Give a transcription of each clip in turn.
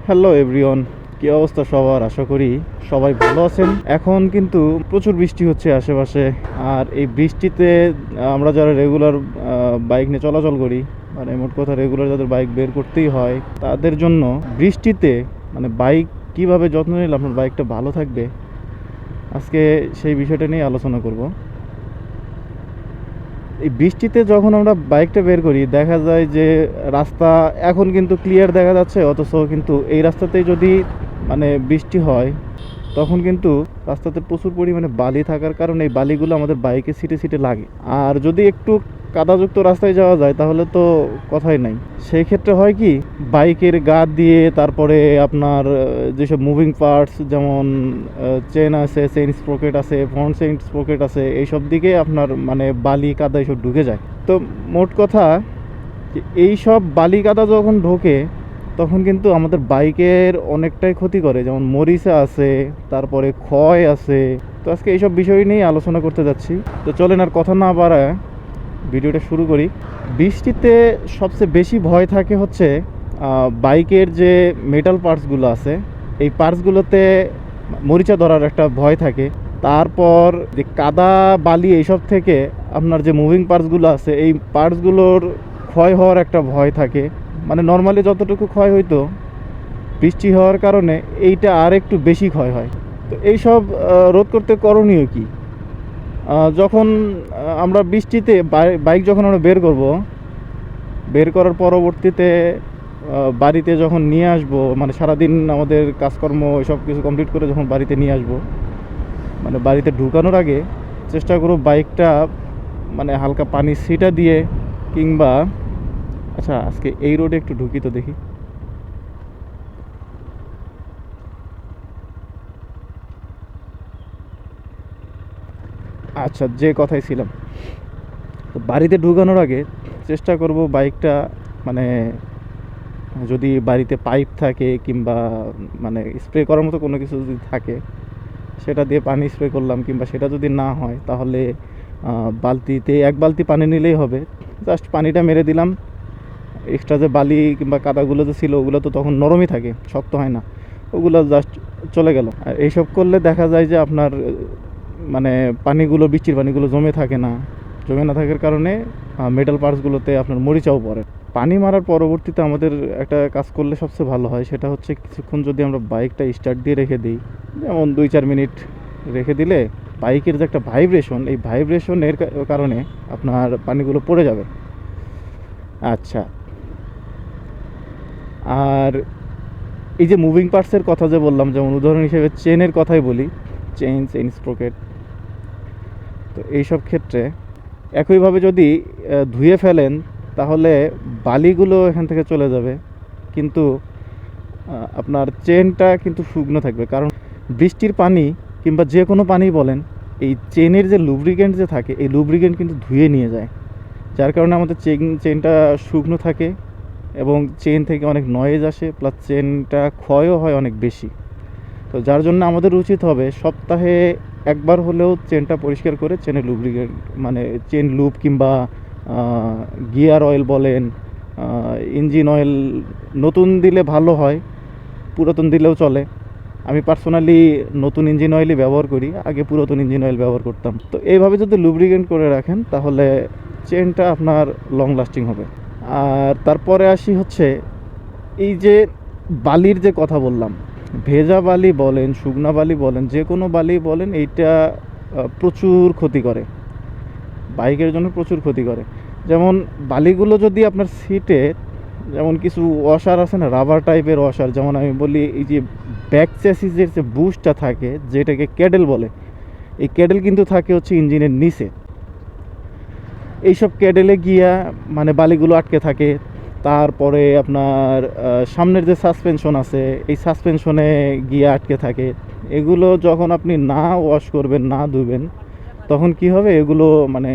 Hello everyone, কি অবস্থা সবার? আশা করি সবাই ভালো আছেন। এখন কিন্তু প্রচুর বৃষ্টি হচ্ছে আশেপাশে। আর এই বৃষ্টিতে আমরা যারা রেগুলার বাইক নিয়ে চলাচল করি, মানে মোট কথা রেগুলার যাদের বাইক বের করতেই হয়, তাদের জন্য বৃষ্টিতে মানে বাইক কিভাবে যত্ন নিলে আপনার বাইকটা ভালো থাকবে, আজকে সেই বিষয়টা নিয়ে আলোচনা করব। এই বৃষ্টিতে যখন আমরা বাইকটা বের করি, দেখা যায় যে রাস্তা এখন কিন্তু ক্লিয়ার দেখা যাচ্ছে, অথচ কিন্তু এই রাস্তাতেই যদি মানে বৃষ্টি হয়, তখন কিন্তু রাস্তাতে প্রচুর পরিমাণে বালি থাকার কারণে এই বালিগুলো আমাদের বাইকে সিটে সিটে লাগে। আর যদি একটু কাদাযুক্ত রাস্তায় যাওয়া যায় তাহলে তো কথাই নাই। সেই ক্ষেত্রে হয় কি, বাইকের গা দিয়ে তারপরে আপনার যেসব মুভিং পার্টস, যেমন চেন আছে, চেইন স্প্রকেট আছে, ফ্রন্ট চেইন স্প্রকেট আছে, এইসব দিকে আপনার মানে বালি কাদা এইসব ঢুকে যায়। তো মোট কথা যে এই সব বালি কাদা যখন ঢোকে তখন কিন্তু আমাদের বাইকের অনেকটাই ক্ষতি করে, যেমন মরিচা আছে, তারপরে ক্ষয় আছে। তো আজকে এইসব বিষয় নিয়েই আলোচনা করতে যাচ্ছি। তো চলেন আর কথা না বাড়ায় ভিডিওটা শুরু করি। বৃষ্টিতে সবচেয়ে বেশি ভয় থাকে হচ্ছে বাইকের যে মেটাল পার্টসগুলো আছে, এই পার্টসগুলোতে মরিচা ধরার একটা ভয় থাকে। তারপর যে কাদা বালি এইসব থেকে আপনার যে মুভিং পার্টসগুলো আছে, এই পার্টসগুলোর ক্ষয় হওয়ার একটা ভয় থাকে। মানে নর্মালি যতটুকু ক্ষয় হইতো, বৃষ্টি হওয়ার কারণে এইটা আর একটু বেশি ক্ষয় হয়। তো এইসব রোধ করতে করণীয় কি? যখন আমরা বৃষ্টিতে বাইক যখন আমরা বের করব, বের করার পরবর্তীতে বাড়িতে যখন নিয়ে আসব, মানে সারাদিন আমাদের কাজকর্ম সব কিছু কমপ্লিট করে যখন বাড়িতে নিয়ে আসব, মানে বাড়িতে ঢুকানোর আগে চেষ্টা করব বাইকটা মানে হালকা পানি ছিটা দিয়ে, কিংবা আচ্ছা আজকে এই রোডে একটু ঢুকি তো দেখি। আচ্ছা, যে কথাই ছিলাম, তো বাড়িতে ঢুকানোর আগে চেষ্টা করব বাইকটা মানে যদি বাড়িতে পাইপ থাকে কিংবা মানে স্প্রে করার মতো কোনো কিছু যদি থাকে, সেটা দিয়ে পানি স্প্রে করলাম। কিংবা সেটা যদি না হয় তাহলে বালতিতে এক বালতি পানি নিলেই হবে। জাস্ট পানিটা মেরে দিলাম, এক্সট্রা যে বালি কিংবা কাদাগুলো যে ছিল ওগুলো তো তখন নরমই থাকে, শক্ত হয় না, ওগুলো জাস্ট চলে গেল। আর এইসব করলে দেখা যায় যে আপনার মানে পানিগুলো, বৃষ্টির পানিগুলো জমে থাকে না। জমে না থাকার কারণে মেটাল পার্টসগুলোতে আপনার মরিচাও পড়ে। পানি মারার পরবর্তীতে আমাদের একটা কাজ করলে সবচেয়ে ভালো হয়, সেটা হচ্ছে কিছুক্ষণ যদি আমরা বাইকটা স্টার্ট দিয়ে রেখে দিই, যেমন 2-4 মিনিট রেখে দিলে বাইকের যে একটা ভাইব্রেশন, এই ভাইব্রেশনের কারণে আপনার পানিগুলো পড়ে যাবে। আচ্ছা, আর এই যে মুভিং পার্টসের কথা যে বললাম, যেমন উদাহরণ হিসেবে চেনের কথাই বলি, চেইন স্প্রকেট। তো এইসব ক্ষেত্রে একইভাবে যদি ধুয়ে ফেলেন তাহলে বালিগুলো এখান থেকে চলে যাবে, কিন্তু আপনার চেনটা কিন্তু শুকনো থাকবে। কারণ বৃষ্টির পানি কিংবা যে কোনো পানি বলেন, এই চেনের যে লুব্রিকেন্ট যে থাকে, এই লুব্রিকেন্ট কিন্তু ধুয়ে নিয়ে যায়, যার কারণে আমাদের চেনটা শুকনো থাকে এবং চেন থেকে অনেক নয়েজ আসে, প্লাস চেনটা ক্ষয়ও হয় অনেক বেশি। তো যার জন্য আমাদের উচিত হবে সপ্তাহে একবার হলেও চেনটা পরিষ্কার করে চেনের লুব্রিকেন্ট মানে চেন লুব কিংবা গিয়ার অয়েল বলেন, ইঞ্জিন অয়েল নতুন দিলে ভালো হয়, পুরাতন দিলেও চলে। আমি পার্সোনালি নতুন ইঞ্জিন অয়েলই ব্যবহার করি, আগে পুরাতন ইঞ্জিন অয়েল ব্যবহার করতাম। তো এইভাবে যদি লুব্রিকেন্ট করে রাখেন তাহলে চেনটা আপনার লং লাস্টিং হবে। আর তারপরে আসি হচ্ছে এই যে বালির যে কথা বললাম, ভেজা বালি বলেন, শুকনা বালি বলেন, যে কোনো বালি বলেন, এইটা প্রচুর ক্ষতি করে, বাইকের জন্য প্রচুর ক্ষতি করে। যেমন বালিগুলো যদি আপনার সিটে, যেমন কিছু ওয়াশার আছে না, রাবার টাইপের ওয়াশার, যেমন আমি বলি এই যে ব্যাক চ্যাসিসের যে বুশটা থাকে, যেটাকে ক্যাডেল বলে, এই ক্যাডেল কিন্তু থাকে হচ্ছে ইঞ্জিনের নিচে। এইসব ক্যাডেলে গিয়া মানে বালিগুলো আটকে থাকে। তারপরে আপনার সামনের যে সাসপেনশন আছে, এই সাসপেনশনে গিয়ে আটকে থাকে। এগুলো যখন আপনি না ওয়াশ করবেন, না ধুবেন, তখন কি হবে, এগুলো মানে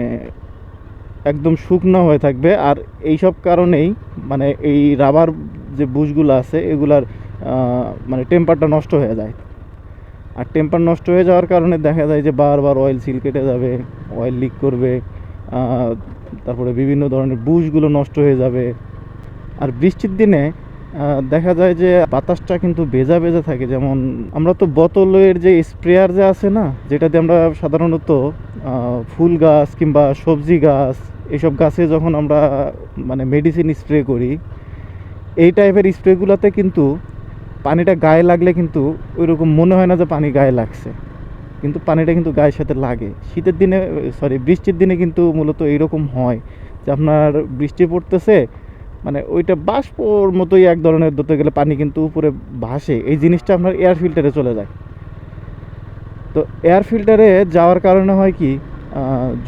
একদম শুকনো হয়ে থাকবে। আর এই সব কারণেই মানে এই রাবার যে বুশগুলো আছে এগুলার মানে টেম্পারটা নষ্ট হয়ে যায়। আর টেম্পার নষ্ট হয়ে যাওয়ার কারণে দেখা যায় যে বারবার অয়েল সিল কেটে যাবে, অয়েল লিক করবে, তারপরে বিভিন্ন ধরনের বুশগুলো নষ্ট হয়ে যাবে। আর বৃষ্টির দিনে দেখা যায় যে বাতাসটা কিন্তু ভেজা ভেজা থাকে। যেমন আমরা তো বোতলের যে স্প্রেয়ার যে আছে না, যেটা দিয়ে আমরা সাধারণত ফুল গাছ কিংবা সবজি গাছ এইসব গাছে যখন আমরা মানে মেডিসিন স্প্রে করি, এই টাইপের স্প্রেগুলোতে কিন্তু পানিটা গায়ে লাগলে কিন্তু ওইরকম মনে হয় না যে পানি গায়ে লাগছে, কিন্তু পানিটা কিন্তু গায়ের সাথে লাগে। শীতের দিনে, সরি বৃষ্টির দিনে কিন্তু মূলত এইরকম হয় যে আপনার বৃষ্টি পড়তেছে, মানে ওইটা বাষ্পর মতোই এক ধরনের, ধরতে গেলে পানি কিন্তু উপরে ভাসে, এই জিনিসটা আপনার এয়ার ফিল্টারে চলে যায়। তো এয়ার ফিল্টারে যাওয়ার কারণে হয় কি,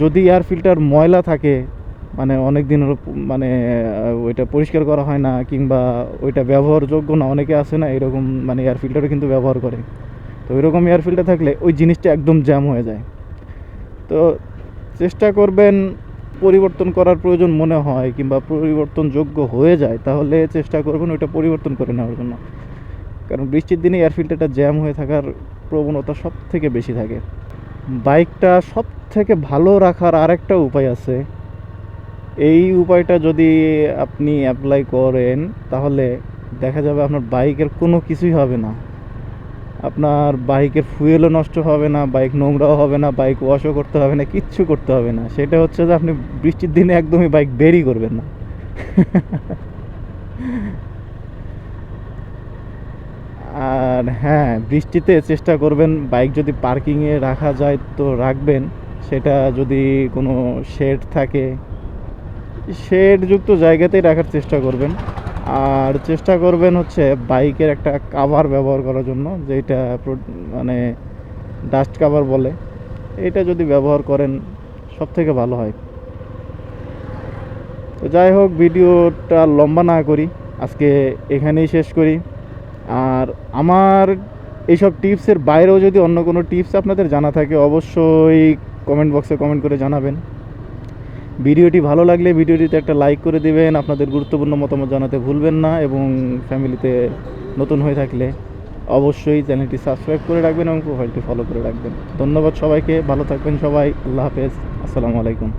যদি এয়ার ফিল্টার ময়লা থাকে, মানে অনেক দিন হলো মানে ওইটা পরিষ্কার করা হয় না কিংবা ওইটা ব্যবহারযোগ্য না, অনেকে আছে না এরকম, মানে এয়ার ফিল্টারও কিন্তু ব্যবহার করে। তো ওইরকম এয়ার ফিল্টার থাকলে ওই জিনিসটা একদম জ্যাম হয়ে যায়। তো চেষ্টা করবেন, পরিবর্তন করার প্রয়োজন মনে হয় কিংবা পরিবর্তনযোগ্য হয়ে যায়, তাহলে চেষ্টা করবেন ওইটা পরিবর্তন করে নেওয়ার জন্য। কারণ বৃষ্টির দিনে এয়ার ফিল্টারটা জ্যাম হয়ে থাকার প্রবণতা সব থেকে বেশি থাকে। বাইকটা সব থেকে ভালো রাখার আরেকটা উপায় আছে। এই উপায়টা যদি আপনি অ্যাপ্লাই করেন, তাহলে দেখা যাবে আপনার বাইকের কোনো কিছুই হবে না। আপনার বাইকের ফুয়েলও নষ্ট হবে না, বাইক নোংরাও হবে না, বাইক ওয়াশও করতে হবে না, কিচ্ছু করতে হবে না। সেটা হচ্ছে যে আপনি বৃষ্টির দিনে একদমই বাইক বেরই করবেন না। আর হ্যাঁ, বৃষ্টিতে চেষ্টা করবেন বাইক যদি পার্কিংয়ে রাখা যায় তো রাখবেন। সেটা যদি কোনো শেড থাকে, শেডযুক্ত জায়গাতেই রাখার চেষ্টা করবেন। আর চেষ্টা করবেন হচ্ছে বাইকের একটা কাভার ব্যবহার করার জন্য, যেটা মানে ডাস্ট কাভার বলে, এটা যদি ব্যবহার করেন সব থেকে ভালো হয়। তো যাই হোক, ভিডিওটা লম্বা না করি, আজকে এখানেই শেষ করি। আর আমার এইসব টিপসের বাইরেও যদি অন্য কোনো টিপস আপনাদের জানা থাকে, অবশ্যই কমেন্ট বক্সে কমেন্ট করে জানাবেন। ভিডিওটি ভালো লাগলে ভিডিওটিতে একটা লাইক করে দিবেন, আপনাদের গুরুত্বপূর্ণ মতামত জানাতে ভুলবেন না, এবং ফ্যামিলিতে নতুন হয়ে থাকলে অবশ্যই চ্যানেলটি সাবস্ক্রাইব করে রাখবেন এবং প্রোফাইলটি ফলো করে রাখবেন। ধন্যবাদ সবাইকে, ভালো থাকবেন সবাই, আল্লাহ হাফেজ, আসসালামু আলাইকুম।